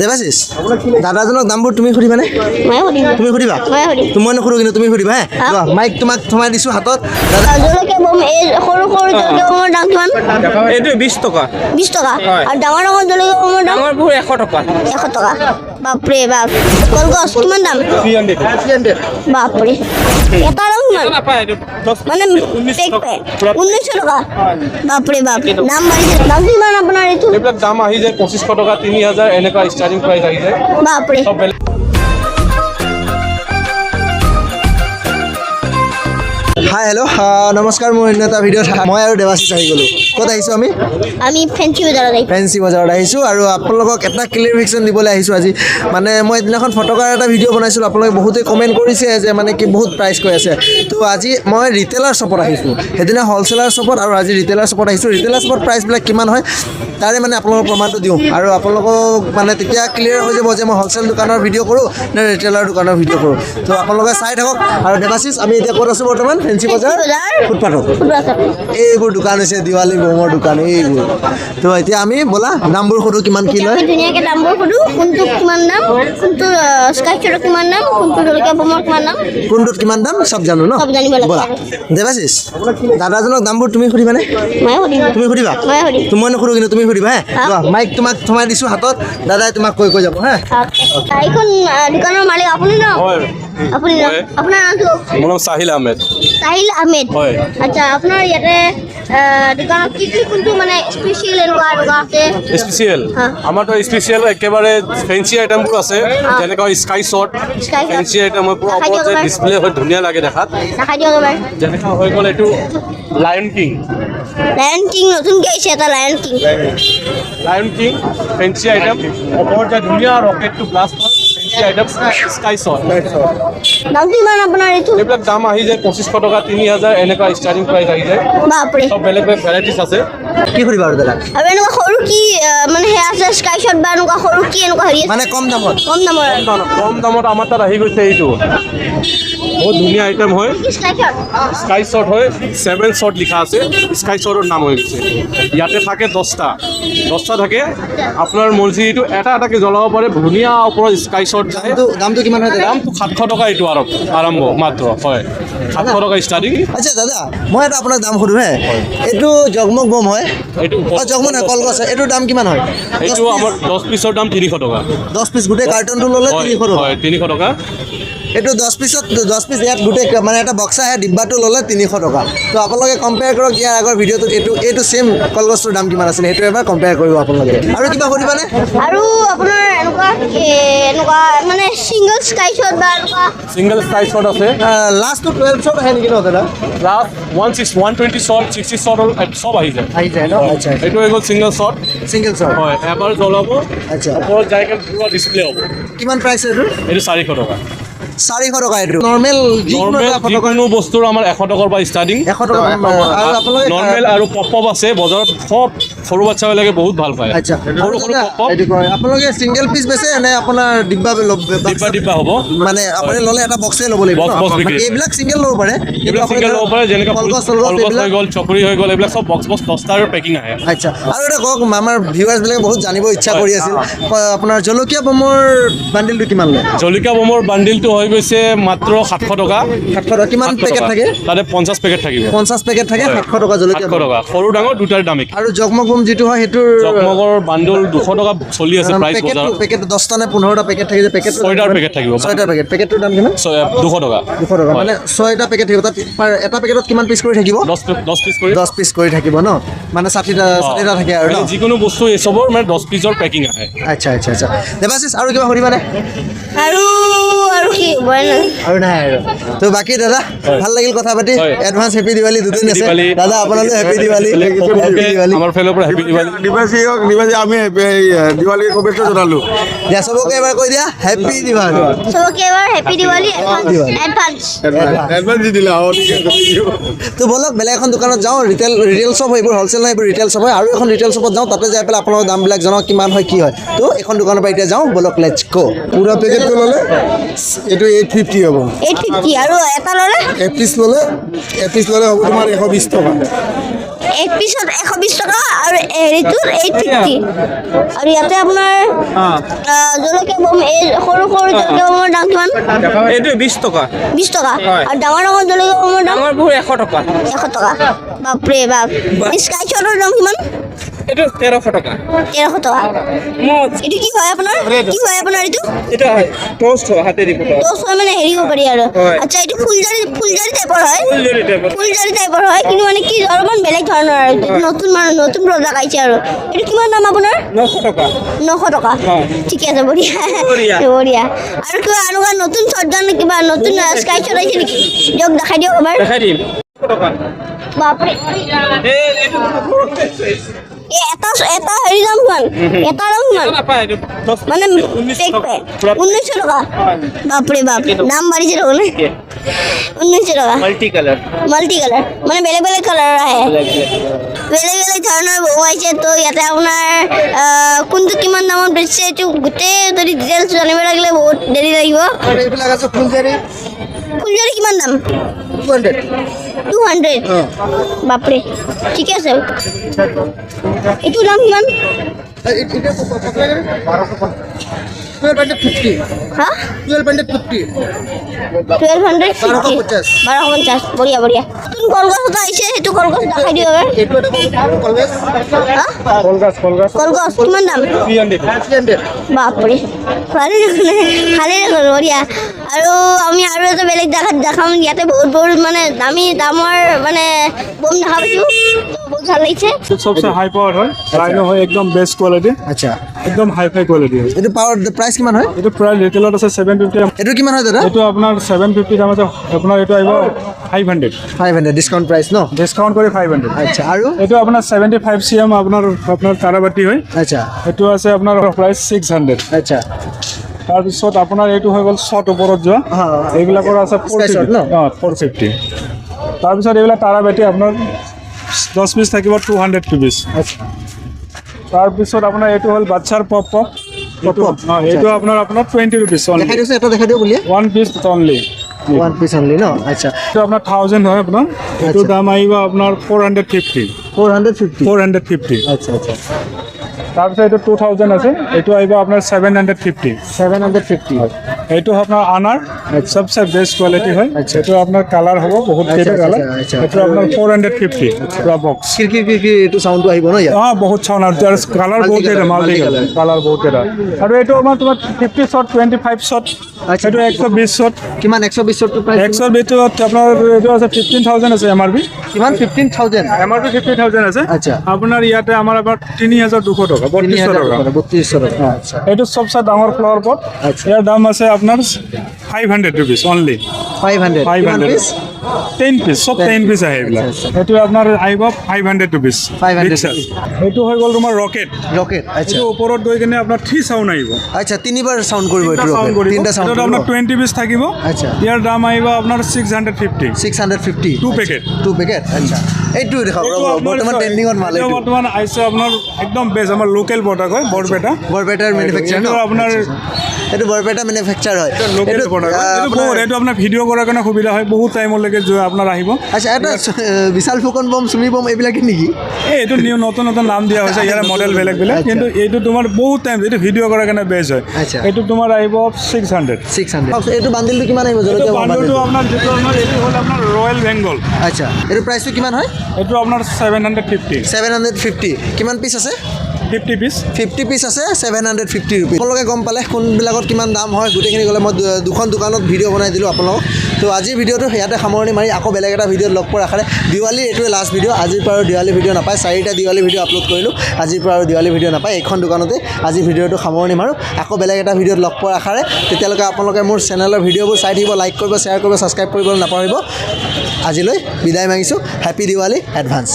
দেবাশিস দাদাজনক দামবোৰ তুমি সুধিবানে? তুমি সুধিবা? মই নুসুধো কিন্তু তুমি সুধিবা হে মাইক তোমাক থমাই দিছো হাতত জলকীয়া বম এই সৰু সৰু জলকীয়া বমৰ দাম কিমান? এইটো 20 টকা 20 টকা আৰু ডাঙৰ ডাঙৰ জলকীয়া বমৰ দাম ডাঙৰবোৰ 100 টকা 100 টকা বাপৰে বাপ কলগছ কিমান দাম? 300 বাপৰে এটা দাম কিমান? নাপায় এইটো মানে 1900 টকা বাপৰে বাপ দাম বাঢ়িছে দাম কিমান আপোনাৰ এইটো? এইবিলাক দাম আহি যায় 2500 টকা 3000 এনেকুৱা ষ্টাৰ্টিং প্ৰাইস আহি যায় বাপৰে সব হাই হেল্ল' নমস্কাৰ মোৰ অন্য এটা ভিডিঅ'ত মই আৰু দেৱাশিষ আহি গ'লোঁ ক'ত আহিছোঁ আমি ফেঞ্চি বজাৰত আহিছোঁ আৰু আপোনালোকক এটা ক্লিয়াৰিফিকেশ্যন দিবলৈ আহিছোঁ আজি মানে মই এদিনাখন ফটকাৰ এটা ভিডিঅ' বনাইছিলোঁ আপোনালোকে বহুতে কমেণ্ট কৰিছে যে মানে কি বহুত প্ৰাইচ কৈ আছে তো আজি মই ৰিটেইলাৰ শ্বপত আহিছোঁ সেইদিনা হ'লচেলাৰ শ্বপত আৰু আজি ৰিটেইলাৰ শ্বপত আহিছোঁ ৰিটেইলাৰ শ্বপত প্ৰাইচবিলাক কিমান হয় তাৰে মানে আপোনালোকক প্ৰমাণটো দিওঁ আৰু আপোনালোকক মানে তেতিয়া ক্লিয়াৰ হৈ যাব যে মই হ'লচেল দোকানৰ ভিডিঅ' কৰোঁ নে ৰিটেইলাৰ দোকানৰ ভিডিঅ' কৰোঁ তো আপোনালোকে চাই থাকক আৰু দেৱাশিষ আমি এতিয়া ক'ত আছোঁ বৰ্তমান ফেঞ্চি বজাৰ ফুটপাথত এইবোৰ দোকান হৈছে দিৱালী বমৰ দোকান এইবোৰ তো এতিয়া আমি ব'লা দামবোৰ সোধোঁ কিমান কি লয় ধুনীয়াকৈ দামবোৰ সোধোঁ কোনটো কিমান দাম কোনটো স্কাইচৰ কিমান দাম কোনটো জলকীয়া বমৰ কিমান দাম কোনটোত কিমান দাম চব জানো ন চব জানিব লাগে ব'লা দেৱাশিষ দাদাজনক দামবোৰ তুমি সুধিবানে? তুমি সুধিবা? মই নুসুধো কিন্তু তুমি সুধিবা হে মাইক তোমাক থমাই দিছোঁ হাতত দাদাই তোমাক কৈ যাব হে এইখন দোকানৰ মালিক আপুনি ন? আপুনি আপোনাৰ নামটো? মোৰ নাম সাহিল আহমেদ হয় আচ্ছা আপোনাৰ ইয়াতে দোকানত কি কোনটো মানে স্পেচিয়েল এনেকুৱা আছে? স্পেচিয়েল আমাৰতো স্পেচিয়েল একেবাৰে ফেঞ্চি আইটেমবোৰ আছে যেনেকৈ স্কাই শ্বট ফেঞ্চি আইটেম হয় পুৰা ওপৰত যে ডিসপ্লে হয় ধুনীয়া লাগে দেখাত দেখাই দিয়ক এবাৰ যেনেকৈ হৈ গ'ল এইটো লায়ন কিং নতুনকৈ আহিছে এটা লায়ন কিং ফেঞ্চি আইটেম ওপৰত যে ধুনীয়া ৰকেটটো ব্লাষ্ট হয় ফেঞ্চি আইটেম স্কাই শ্বট দামটো ইমান আপোনাৰ এইটো? এইবিলাক দাম আহি যায় 2500 টকা 3000 এনেকুৱা ষ্টাৰ্টিং প্ৰাইস আহি যায় বাপৰে সব বেলেগ বেলেগ ভেৰাইটিজ আছে কি সুধিবা আৰু দাদা আৰু এনেকুৱা সৰু কি মানে সেয়া আছে স্কাই শ্বট বা এনেকুৱা সৰু কি এনেকুৱা হেৰি আছে মানে কম দামত কম দামত আমাৰ তাত আহি গৈছে এইটো বহুত ধুনীয়া আইটেম হয় স্কাই শ্বট হয় 7 শ্বট লিখা আছে স্কাই শ্বটৰ নাম হৈ গৈছে ইয়াতে থাকে 10টা থাকে আপোনাৰ মৰ্জি এইটো এটা এটাকে জ্বলাব পাৰে ধুনীয়া ওপৰত স্কাই শ্বট যায় দামটো কিমান হয় দামটো 700 টকা এইটো আৰম্ভ মাত্ৰ হয় 700 টকা ষ্টাৰ্টিং আচ্ছা দাদা মই এটা আপোনাক দাম সুধোঁ হে এইটো জগমগ বম হয় এইটো জগমগ নহয় কলগছ এইটোৰ দাম কিমান হয়? এইটো আমাৰ 10 পিছৰ দাম 300 টকা 10 পিছ গোটেই কাৰ্টনটো ল'লে 300 টকা হয় 300 টকা এইটো 10 পিছ ইয়াত গোটেই মানে এটা বক্সা আহে ডিব্বাটো ল'লে 300 টকা তো আপোনালোকে কম্পেয়াৰ কৰক ইয়াৰ আগৰ ভিডিঅ'টোত এইটো ছেইম কলগছটোৰ দাম কিমান আছিলে সেইটো এবাৰ কম্পেয়াৰ কৰিব আপোনালোকে আৰু কিবা সুধিবানে? আৰু আপোনাৰ এনেকুৱা মানে ছিংগল স্কাই শ্বট বা এনেকুৱা সিঙ্গল স্কাই শ্বট আছে লাষ্টটো 12 শ্বট আহে নেকি ন দাদা? লাষ্ট 120 শ্বট 60 শ্বট সব আহি যায় ন আচ্ছা এইটো হৈ গ'ল ছিংগল শ্বট হয় এবাৰ জ্বলাব আচ্ছা ওপৰত যাই কেনে পুৰা ডিসপ্লে হ'ব কিমান প্ৰাইচ এইটো? এইটো 400 টকা 400 টকা এইটো নৰ্মেল যিকোনো বস্তুৰ আমাৰ 100 টকাৰ পৰা ষ্টাৰ্টিং 100 টকা আৰু আপোনালোকে নৰ্মেল আৰু পপ আছে বজাৰত সব সৰু বাচ্চাবিলাকে বহুত ভাল পায় আচ্ছা সৰু সৰু পপ আপোনালোকে সিংগল পিস বেছে নে আপোনাৰ ডিব্বা হ'ব মানে আপুনি ল'লে এটা বক্সে ল'ব লাগিব এইবিলাক সিংগল ল'ব পাৰে যেনেকৈ কলগছ হৈ গ'ল চকৰি হৈ গ'ল এইবিলাক সব বক্স 10টাৰ পেকিং আহে আচ্ছা আৰু এটা কওক আমাৰ ভিউৱাৰ্ছবিলাকে বহুত জানিব ইচ্ছা কৰি আছিল আপোনাৰ জলকীয়া বমৰ বান্ডিলটো কিমান লয়? জলকীয়া বমৰ বান্ডিলটো হৈ গৈছে মাত্ৰ 700 টকা কিমান পেকেট থাকে? তাতে 50 পেকেট থাকিব 50 পেকেট থাকে 700 টকা জলকীয়া 700 টকা সৰু ডাঙৰ দুটাৰ দাম আৰু জগমগ বম যিটো হয় সেইটোৰ জগমগৰ বান্ডল 200 টকা চলি আছে প্ৰাইস বজাৰত পেকেট 10টা নে 15টা পেকেট থাকে যে পেকেট 6টাৰ পেকেট থাকিব 6টা পেকেটটোৰ দাম কিমান? 200 টকা মানে 6টা পেকেট থাকিব তাত এটা পেকেটত কিমান পিস কৰি থাকিব? 10 পিস কৰি থাকিব ন মানে 60টা থাকে আৰু যিকোনো বস্তু এই সবৰ মানে 10 পিছৰ পেকিং আহে আচ্ছা দেৱাশিষ আৰু কিবা সুধিবানে? আৰু কি আৰু নাই আৰু তো বাকি দাদা ভাল লাগিল কথা পাতি এডভান্স হেপী দিৱালী দুদিন আছে দাদা আপোনালৈ হেপী দিৱালী আমাৰ ফালৰ পৰা হেপী দিৱালী দিৱালী আমি দিৱালী শুভেচ্ছা জনালো দিয়া চবকে এবাৰ কৈ দিয়া হেপী দিৱালী এডভান্স দি দিলা তো বলক বেলেগ এখন দোকানত যাওঁ ৰিটেল শ্বপ এইবোৰ হ'লচেল নাই এইবোৰ ৰিটেল শ্বপ হয় আৰু এখন ৰিটেল শ্বপত যাওঁ তাতে যাই পেলাই আপোনালোকৰ দামবিলাক জনাওক কিমান হয় কি হয় তো এখন দোকানৰ পৰা এতিয়া যাওঁ বলক লেটছ গো পুৰা পেকেটটো ল'লে এইটো 850 হ'ব 850 আৰু এটা ল'লে এপিচ ল'লে হ'ব তোমাৰ 120 টকা এক পিছত 120 টকা আৰু হেৰিটোৰ 850 আৰু ইয়াতে আপোনাৰ জলকীয়া বম এই সৰু সৰু জলকীয়া বমৰ দাম কিমান এইটো 20 টকা 20 টকা আৰু ডাঙৰ ডাঙৰ জলকীয়া বমৰ দাম ডাঙৰবোৰ 100 টকা 100 টকা বাপৰে বাপ স্কাই শ্বটৰ দাম কিমান এইটো 1300 টকা 1300 টকা এইটো কি হয় আপোনাৰ এইটো এটা হয় টোস্ট হয় হাতেদি ফুটা টোস্ট হয় মানে হেৰি হ'ব পাৰি আৰু আচ্ছা এইটো ফুলজাৰি টাইপৰ হয় ফুলজাৰি টাইপৰ হয় কিন্তু মানে কি অলপমান বেলেগ ধৰণৰ আৰু নতুন প্ৰডাক্ট আহিছে আৰু এইটো কিমান দাম আপোনাৰ 900 টকা 900 টকা ঠিকে আছে বঢ়িয়া আৰু কিবা এনেকুৱা নতুন শ্বটগান কিবা নতুন স্কাই শ্বট আহিছে নেকি দিয়ক দেখাই দিয়ক এবাৰ দেখাই দিম টকা বাপৰে এইটো এটা হেৰি দাম কিমান এটা দাম কিমান নাপায় এইটো মানে 1900 টকা বাপৰে বাপ দাম বাঢ়িছে দেখোন 1900 টকা মাল্টি কালাৰ মানে বেলেগ বেলেগ কালাৰ আহে বেলেগ ধৰণৰ বম আহিছে তো ইয়াতে আপোনাৰ কোনটো কিমান দামত বেচিছে এইটো গোটেই যদি ডিটেইলছ জানিব লাগিলে বহুত দেৰি লাগিব এইবিলাক আছে ফুলজাৰি কিমান দাম 200 বাপৰে ঠিকে আছে এইটো দাম কিমান হা 1250 বঢ়িয়া নতুন কলগছ এটা আহিছে সেইটো কলগছ দেখাই দিওঁ কলগছ কিমান দাম 300 বাপৰে ভালে দেখোন বঢ়িয়া আৰু আমি আৰু এটা বেলেগ দেখাম ইয়াতে বহুত মানে দামৰ মানে বম দেখা পাইছোঁ বহুত ভাল লাগিছে सबसे हाई पावर है राइनो है एकदम बेस्ट क्वालिटी আচ্ছা एकदम हाई फाई क्वालिटी है এইটো পাৱাৰ প্ৰাইচ কিমান হয় এইটো প্ৰায় ৰিটেইলত আছে 750 এইটো কিমান হয় দাদা এইটো আপোনাৰ 750 দাম আছে আপোনাৰ এইটো আহিব 500 500 ডিসকাউন্ট প্ৰাইচ ন ডিসকাউন্ট কৰি 500 আচ্ছা আৰু এইটো আপোনাৰ 75 cm আপোনাৰ তাৰাবাতি হয় আচ্ছা এইটো আছে আপোনাৰ প্ৰাইচ 600 আচ্ছা তাৰপিছত আপোনাৰ এইটো হৈ গ'ল শট ওপৰত যোৱা এইবিলাকৰ আছে 450 তাৰপিছত এইবিলাক তাৰাবাতি আপোনাৰ 10 পিস থাকিব 200 rupees আচ্ছা তাৰপিছত আপোনাৰ এইটো হ'ল বাচ্চাৰ পপ এইটো আপোনাৰ 20 rupees দেখাই দিছে এটা দেখাই দিও বুলিয়ে 1 piece only one piece only ন আচ্ছা এইটো আপোনাৰ 1000 হয় আপোনাৰ এইটো দাম আহিব আপোনাৰ 450 450 আচ্ছা আচ্ছা তাৰপিছত এইটো 2000 আছে এইটো আহিব আপোনাৰ 750 হয় এইটো আপোনাৰ আনাৰ সবচে বেষ্ট কোৱালিটি হয় এইটো আপোনাৰ কালাৰ হ'ব বহুত কেইটা কালাৰ এইটো আপোনাৰ 450 পুৰা বক্স কি এইটো সাউন্ডটো আহিব ন ইয়াত বহুত চাউণ্ড আৰু কালাৰ বহুত কেইটা মাল্টি কালাৰ বহুত কেইটা আৰু এইটো আমাৰ তোমাৰ 50 শ্বট 25 শ্বট এইটো 120 শ্বট কিমান 120 শ্বট প্ৰাইস 120 ত আপোনাৰ এইটো আছে 15000 আছে এমআৰপি কিমান 15000 এমআৰপি 50000 আছে আচ্ছা আপোনাৰ ইয়াতে আমাৰ 3200 টকা 3200 টকা আচ্ছা এইটো সবচে ডাঙৰ ফ্লাৱাৰ পট ইয়াৰ দাম আছে আপোনাৰ 500 rupees only 500 পিস 10 piece সব 10 piece আহে এইবিলাক এইটো আপোনাৰ আহিব 500 rupees 500 এইটো হৈ গ'ল তোমাৰ ৰকেট আচ্ছা এইটো ওপৰত গৈ কিনে আপোনাৰ 3 সাউণ্ড আহিব আচ্ছা তিনিবাৰ সাউন্ড কৰিব এইটো তিনটা সাউন্ড এইটো আপোনাৰ 20 piece থাকিব আচ্ছা ইয়াৰ দাম আহিব আপোনাৰ 650 650 2 পেকেট আচ্ছা এইটো দেখাও বৰ্তমান ট্ৰেন্ডিংত মাল এইটো বৰ্তমান আইছে আপোনাৰ একদম বেজ আমাৰ লোকেল প্ৰডাক্ট হয় বৰপেটাৰ ম্যানুফ্যাকচাৰ এইটো আপোনাৰ এইটো বৰপেটা ম্যানুফ্যাকচাৰ হয় লোকেল প্ৰডাক্ট এইটো আপোনাৰ ভিডিঅ' কৰাৰ কাৰণে সুবিধা হয় বহুত টাইমলৈকে আপোনাৰ আহিব আচ্ছা এটা বিশাল ফুকন বম চুমি বম এইবিলাকে নেকি এইটো নতুন নাম দিয়া হৈছে ইয়াৰ মডেল বেলেগ কিন্তু এইটো তোমাৰ বহুত টাইম এইটো ভিডিঅ' কৰাৰ কাৰণে বেষ্ট হয় এইটো তোমাৰ আহিব 600 এইটো বান্ডিলটো কিমান আহিব জলকীয়া বান্ডিলটো আপোনাৰ যিটো আমাৰ এইটো হ'ল আপোনাৰ ৰয়েল বেংগল আচ্ছা এইটো প্ৰাইচটো কিমান হয় এইটো আপোনাৰ 750 কিমান পিস আছে 50 পিস আছে 750 रुपीस আপোনালোকে গম পালে কোনবিলাকত কিমান দাম হয় গোটেইখিনি গ'লে মই দুখন দোকানত ভিডিঅ' বনাই দিলোঁ আপোনালোকক তো আজিৰ ভিডিঅ'টো ইয়াতে সামৰণি মাৰি আকৌ বেলেগ এটা ভিডিঅ'ত লগ পোৱাৰ আশাৰে দিৱালী এইটোৱে লাষ্ট ভিডিঅ' আজিৰ পৰা আৰু দিৱালী ভিডিঅ' নাপায় 4টা দিৱালী ভিডিঅ' আপলোড কৰিলোঁ আজিৰ পৰা আৰু দিৱালী ভিডিঅ' নাপায় এইখন দোকানতে আজি ভিডিঅ'টো সামৰণি মাৰোঁ আকৌ বেলেগ এটা ভিডিঅ'ত লগ পোৱাৰ আশাৰে তেতিয়ালৈকে আপোনালোকে মোৰ চেনেলৰ ভিডিঅ'বোৰ চাই থাকিব লাইক কৰিব শ্বেয়াৰ কৰিব ছাবস্ক্ৰাইব কৰিবলৈ নাপাহৰিব আজিলৈ বিদায় মাগিছোঁ হেপী দিৱালী এডভান্স